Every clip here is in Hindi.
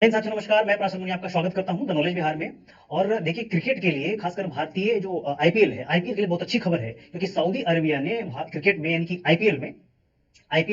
साथियों नमस्कार, मैं प्राशन मुनि आपका स्वागत करता हूं द नॉलेज विहार में। और देखिए, क्रिकेट के लिए खासकर भारतीय जो आईपीएल है, आईपीएल के लिए बहुत अच्छी खबर है क्योंकि सऊदी अरेबिया ने क्रिकेट में यानी कि आईपीएल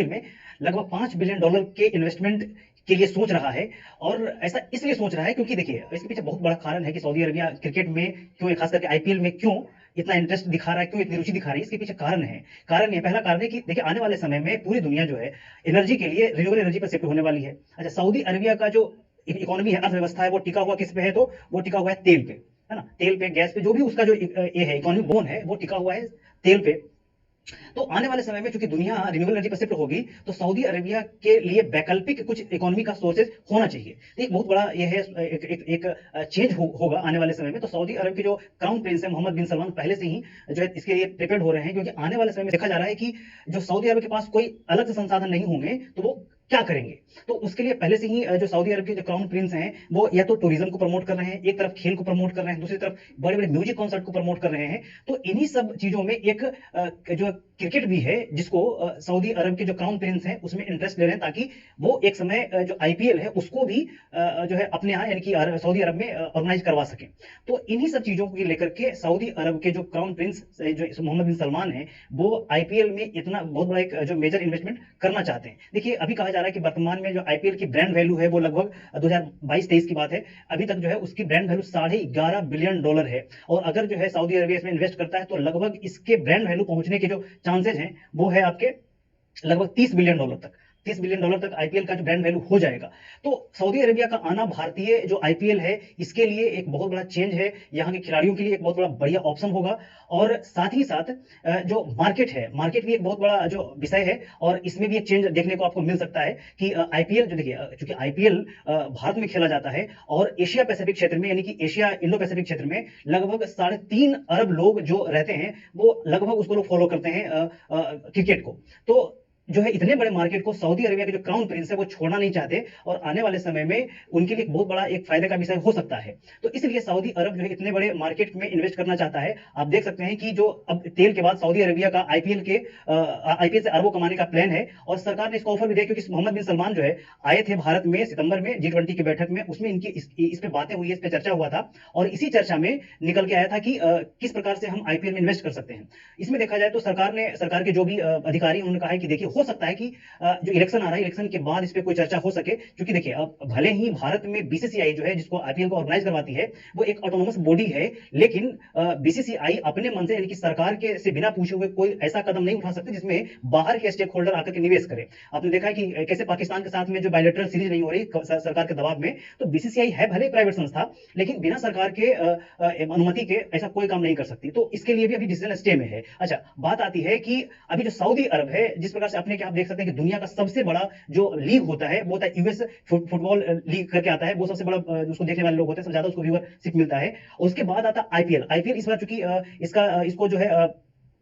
में लगभग $5 बिलियन के इन्वेस्टमेंट के लिए सोच रहा है। और ऐसा इसलिए सोच रहा है क्योंकि देखिए, इसके पीछे बहुत बड़ा कारण है कि सऊदी अरेबिया क्रिकेट में क्यों, खास करके आईपीएल में क्यों इतना इंटरेस्ट दिखा रहा है, क्यों इतनी रुचि दिखा रही है। इसके पीछे कारण है। कारण ये पहला कारण है कि देखिए, आने वाले समय में पूरी दुनिया जो है एनर्जी के लिए रिन्यूएबल एनर्जी पर शिफ्ट होने वाली है। अच्छा, सऊदी अरेबिया का जो इकोनॉमी है, अर्थव्यवस्था है, वो टिका हुआ किस पे है? तो वो टिका हुआ है तेल पे, है ना? तेल पे, गैस पे, जो भी उसका जो ये है, इकोनॉमिक बोन है, वो टिका हुआ है तेल पे। तो आने वाले समय में चूंकि दुनिया रिन्यूएबल एनर्जी पर शिफ्ट होगी, तो सऊदी अरेबिया के लिए वैकल्पिक कुछ इकोनॉमी का सोर्सेज होना चाहिए। तो एक बहुत बड़ा ये है, एक चेंज होगा आने वाले समय में। तो सऊदी अरब के जो क्राउन प्रिंस है मोहम्मद बिन सलमान पहले से ही जो है इसके लिए प्रिपेयर्ड हो रहे हैं, क्योंकि आने वाले समय में देखा जा रहा है कि जो सऊदी अरब के पास कोई अलग से संसाधन नहीं होंगे तो वो क्या करेंगे। तो उसके लिए पहले से ही जो सऊदी अरब के जो क्राउन प्रिंस हैं, वो या तो टूरिज्म को प्रमोट कर रहे हैं, एक तरफ खेल को प्रमोट कर रहे हैं, दूसरी तरफ बड़े बड़े म्यूजिक कॉन्सर्ट को प्रमोट कर रहे हैं। तो इन्हीं सब चीजों में एक जो क्रिकेट भी है, जिसको सऊदी अरब के जो क्राउन प्रिंस हैं उसमें इंटरेस्ट ले रहे हैं, ताकि वो एक समय जो आईपीएल है उसको भी जो है अपने यहाँ यानी कि सऊदी अरब में ऑर्गेनाइज करवा सकें। तो इन्हीं सब चीजों को लेकर के सऊदी अरब के जो क्राउन प्रिंस जो मोहम्मद बिन सलमान है, वो आईपीएल में इतना बहुत बड़ा एक जो मेजर इन्वेस्टमेंट करना चाहते हैं। देखिए, अभी कहा जा रहा है कि वर्तमान में जो आईपीएल की ब्रांड वैल्यू है वो लगभग 2022-23 की बात है, अभी तक जो है उसकी ब्रांड वैल्यू $11.5 बिलियन है। और अगर जो है सऊदी अरबिया इसमें इन्वेस्ट करता है, तो लगभग इसके ब्रांड वैल्यू पहुंचने के जो चांसेस हैं वो है आपके लगभग $30 बिलियन तक। $30 बिलियन तक आईपीएल का जो ब्रांड वैल्यू हो जाएगा। तो सऊदी अरेबिया का आना भारतीय जो आईपीएल है इसके लिए एक बहुत बड़ा चेंज है, यहाँ के खिलाड़ियों के लिए एक बहुत बड़ा बढ़िया ऑप्शन होगा। और साथ ही साथ जो मार्केट है, मार्केट भी एक बहुत बड़ा जो विषय है, और इसमें भी एक चेंज देखने को आपको मिल सकता है कि आईपीएल जो देखिए, चूंकि आईपीएल भारत में खेला जाता है, और एशिया पैसिफिक क्षेत्र में यानी कि एशिया इंडो पैसिफिक क्षेत्र में लगभग 3.5 अरब लोग जो रहते हैं, वो लगभग उसको लोग फॉलो करते हैं क्रिकेट को। तो जो है इतने बड़े मार्केट को सऊदी अरेबिया के जो क्राउन प्रिंस है वो छोड़ना नहीं चाहते, और आने वाले समय में उनके लिए एक बहुत बड़ा एक फायदे का विषय हो सकता है। तो इसलिए सऊदी अरब जो है इतने बड़े मार्केट में इन्वेस्ट करना चाहता है। आप देख सकते हैं कि जो अब तेल के बाद सऊदी अरेबिया का आईपीएल से अरबों कमाने का प्लान है, और सरकार ने इसका ऑफर भी दिया, क्योंकि मोहम्मद बिन सलमान जो है आए थे भारत में सितंबर में G20 की बैठक में, उसमें इनकी इस पे बातें हुई, इस पे चर्चा हुआ था। और इसी चर्चा में निकल के आया था कि किस प्रकार से हम आईपीएल में इन्वेस्ट कर सकते हैं। इसमें देखा जाए तो सरकार के जो भी अधिकारी उन्होंने कहा है कि देखिए, हो सकता है कि जो इलेक्शन आ रहा है, इलेक्शन के बाद इस पे कोई चर्चा हो सके। क्योंकि देखिए, अब भले ही भारत में बीसीसीआई जो है, जिसको आईपीएल को ऑर्गेनाइज करवाती है, वो एक ऑटोनोमस बॉडी है, लेकिन बीसीसीआई अपने मन से यानी कि सरकार के से बिना पूछे हुए कोई ऐसा कदम नहीं उठा सकते जिसमें बाहर के स्टेक होल्डर आकर के निवेश करे। आपने देखा है कि कैसे पाकिस्तान के साथ में जो बायलैटरल सीरीज नहीं हो रही सरकार के दबाव में, तो बीसीसीआई है भले प्राइवेट संस्था, लेकिन बिना सरकार के अनुमति के ऐसा कोई काम नहीं कर सकती। तो इसके लिए भी अभी डिसीजन स्टे में है। अच्छा, बात आती है कि अभी जो सऊदी अरब है, जिस प्रकार से अपने आप देख सकते हैं कि दुनिया का सबसे बड़ा जो लीग होता है वो होता है यूएस फुटबॉल लीग करके आता है, वो सबसे बड़ा उसको देखने वाले लोग होते हैं, सबसे ज्यादा उसको व्यूअरशिप मिलता है। उसके बाद आता है आईपीएल। आईपीएल इस बार चूंकि इसको जो है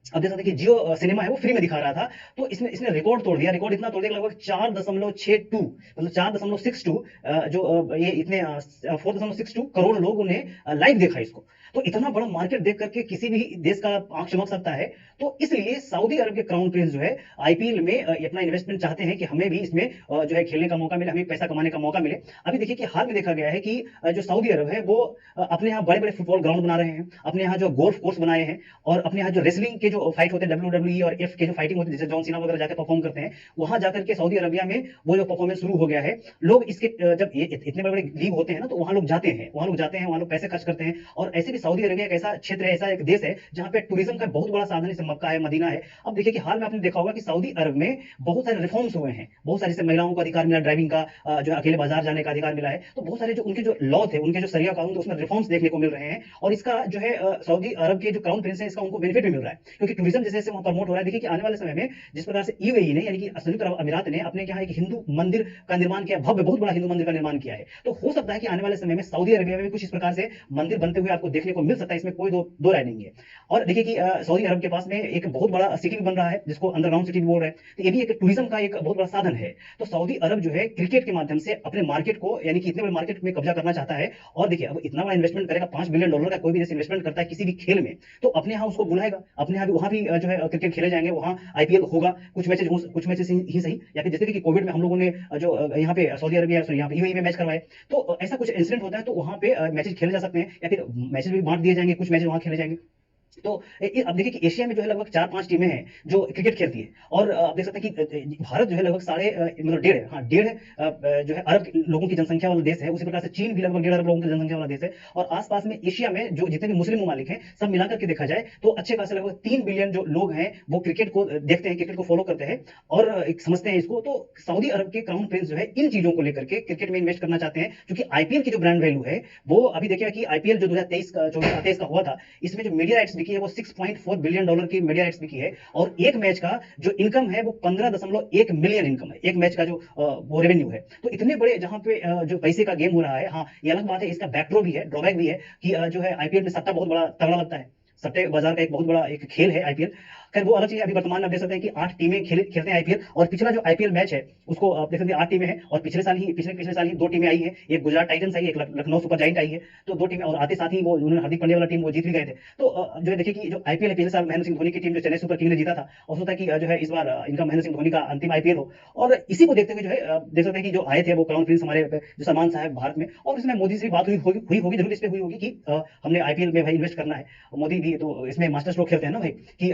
अब देख सकते हैं कि जियो सिनेमा है वो फ्री में दिखा रहा था, तो इसने इसने रिकॉर्ड तोड़ दिया। रिकॉर्ड इतना तोड़ दिया, लगभग 4.62 मतलब 4.62 जो ये इतने 4.62 करोड़ लोगों ने लाइव देखा इसको। तो इतना बड़ा मार्केट देख करके किसी भी देश का आंख चमक सकता है। तो इसलिए सऊदी अरब के क्राउन प्रिंस जो है आईपीएल में अपना इन्वेस्टमेंट चाहते हैं कि हमें भी इसमें जो है खेलने का मौका मिले, हमें पैसा कमाने का मौका मिले। अभी देखिए कि हाल में देखा गया है कि जो सऊदी अरब है वो अपने यहाँ बड़े बड़े फुटबॉल ग्राउंड बना रहे हैं, अपने यहाँ जो गोल्फ कोर्स बनाए हैं, और अपने यहाँ जो रेसलिंग के जो फाइट होते हैं WWE और एफ के जो फाइटिंग होती है, जैसे जॉन सीना वगैरह जाकर परफॉर्म करते हैं, वहां जाकर के सऊदी अरबिया में वो जो परफॉर्मेंस शुरू हो गया है। लोग इसके जब ये इतने बड़े बड़े लीग होते हैं ना, तो वहां लोग जाते हैं, वहां लोग पैसे खर्च करते हैं। और ऐसे भी सऊदी अरबिया एक ऐसा क्षेत्र है, ऐसा एक देश है जहां पे टूरिज्म का बहुत बड़ा साधन है, मक्का है, मदीना है। अब देखिए कि हाल में आपने देखा होगा कि सऊदी अरब में बहुत सारे रिफॉर्म्स हुए हैं, बहुत सारी से महिलाओं को अधिकार मिला, ड्राइविंग का जो अकेले बाजार जाने का अधिकार मिला है। तो बहुत सारे जो उनके जो लॉ थे, उनके जो शरिया कानून थे, उसमें रिफॉर्म्स देखने को मिल रहे हैं। और इसका जो है सऊदी अरब के जो क्राउन प्रिंस है, इसका उनको बेनिफिट भी मिल रहा है, क्योंकि टूरिज्म जैसे वहां प्रमोट हो रहा है। देखिए कि आने वाले समय में जिस प्रकार से यूएई ने यानी कि संयुक्त अरब अमीरात ने अपने यहाँ एक हिंदू मंदिर का निर्माण किया, भव्य बहुत बड़ा हिंदू मंदिर का निर्माण किया है। तो हो सकता है कि आने वाले समय में सऊदी अरबिया में भी कुछ इस प्रकार से मंदिर बनते हुए आपको देखने को मिल सकता है, इसमें कोई दो राय नहीं है। और देखिए कि सऊदी अरब के पास में एक बहुत बड़ा सिटी भी बन रहा है, जिसको अंडरग्राउंड सिटी भी बोल रहे हैं। तो ये भी एक टूरिज्म का एक बहुत बड़ा साधन है। तो सऊदी अरब जो है क्रिकेट के माध्यम से अपने मार्केट को यानी कि इतने बड़े मार्केट में कब्जा करना चाहता है। और देखिए, अब इतना बड़ा इन्वेस्टमेंट करेगा, $5 बिलियन का कोई भी देश इन्वेस्टमेंट करता है किसी भी खेल में, तो अपने यहाँ उसको बुलाएगा, अपने यहाँ भी वहाँ भी जो है क्रिकेट खेले जाएंगे, वहाँ आईपीएल होगा, कुछ मैचेस ही सही, या फिर जैसे कि कोविड में हम लोगों ने यहाँ पे सऊदी अरबिया, सॉरी यहाँ पे यूएई में मैच करवाए, तो ऐसा कुछ इंसिडेंट होता है तो वहाँ पे मैचेस खेले जा सकते हैं, या फिर मैचेस भी बांट दिए जाएंगे, कुछ मैचेस वहाँ खेले जाएंगे। तो अब देखिए कि एशिया में जो है लगभग 4-5 टीमें हैं जो क्रिकेट खेलती है, और आप देख सकते हैं कि भारत जो है लगभग साढ़े मतलब डेढ़ है, हाँ डेढ़ जो है अरब लोगों की जनसंख्या वाला देश है। उसी प्रकार से चीन भी लगभग 1.5 अरब लोगों की जनसंख्या वाला देश है, और आसपास में एशिया में जो जितने भी मुस्लिम ममालिक हैं सब मिलाकर के देखा जाए तो अच्छे खासे लगभग 3 बिलियन जो लोग हैं वो क्रिकेट को देखते हैं, क्रिकेट को फॉलो करते हैं और एक समझते हैं इसको। तो सऊदी अरब के क्राउन प्रिंस जो है इन चीजों को लेकर के क्रिकेट में इन्वेस्ट करना चाहते हैं, क्योंकि आईपीएल की जो ब्रांड वैल्यू है वो अभी देखिएगा कि आईपीएल जो 2023 का 24-23 का हुआ था, इसमें जो मीडिया राइट्स बिकी है वो $6.4 बिलियन की मीडिया राइट्स बिकी है, और एक मैच का जो इनकम है वो 15.1 मिलियन इनकम है, एक मैच का जो वो रेवेन्यू है। तो इतने बड़े जहां पे जो पैसे का गेम हो रहा है, हाँ ये अलग बात है, इसका बैकड्रॉप भी है, ड्रॉबैक भी है कि जो है आईपीएल में सट्टा बहुत बड़ा तगड़ा लगता है, सट्टे बाजार का एक बहुत बड़ा एक खेल है आईपीएल। खैर वो अलग चीज है। अभी वर्तमान में आप देख सकते हैं कि 8 टीमें खेलते हैं आईपीएल, और पिछला जो आईपीएल मैच है उसको आप देख सकते हैं 8 टीमें हैं, और पिछले साल ही 2 टीमें आई हैं, एक गुजरात टाइटंस आई है, एक लखनऊ सुपर जायंट आई है, तो 2 टीमें, और आते साथ ही वो उन्होंने हार्दिक पांड्या वाला टीम वो जीत भी गए थे। तो जो है देखिए कि जो आईपीएल है, पिछले साल महेंद्र सिंह धोनी की टीम जो चेन्नई सुपर किंग ने जीता था, और सोचा कि जो है इस बार इनका महेंद्र सिंह धोनी का अंतिम आईपीएल हो, और इसी को देखते हुए जो है देख सकते हैं कि जो आए थे वो क्राउन प्रिंस हमारे जो सलमान साहब भारत में, और इसमें मोदी से बात हुई होगी जरूर, इस पे हुई होगी कि हमने आईपीएल में भाई इन्वेस्ट करना है, मोदी भी तो इसमें मास्टर स्ट्रोक खेलते हैं ना भाई कि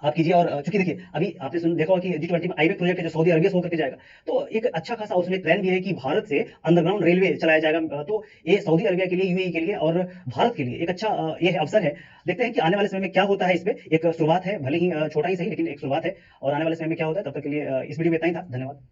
आप कीजिए। और चूंकि देखिए अभी आपने देखा होगा कि G20 में आईबीए प्रोजेक्ट है जो सऊदी अरबिया से होकर के जाएगा, तो एक अच्छा खासा उसमें प्लान भी है कि भारत से अंडरग्राउंड रेलवे चलाया जाएगा। तो ये सऊदी अरबिया के लिए, यूएई के लिए और भारत के लिए एक अच्छा ये अवसर है। देखते हैं कि आने वाले समय में क्या होता है। इसमें एक शुरुआत है, भले ही छोटा ही सही, लेकिन एक शुरुआत है, और आने वाले समय में क्या होता है। तब तक के लिए इस वीडियो में इतना ही था। धन्यवाद।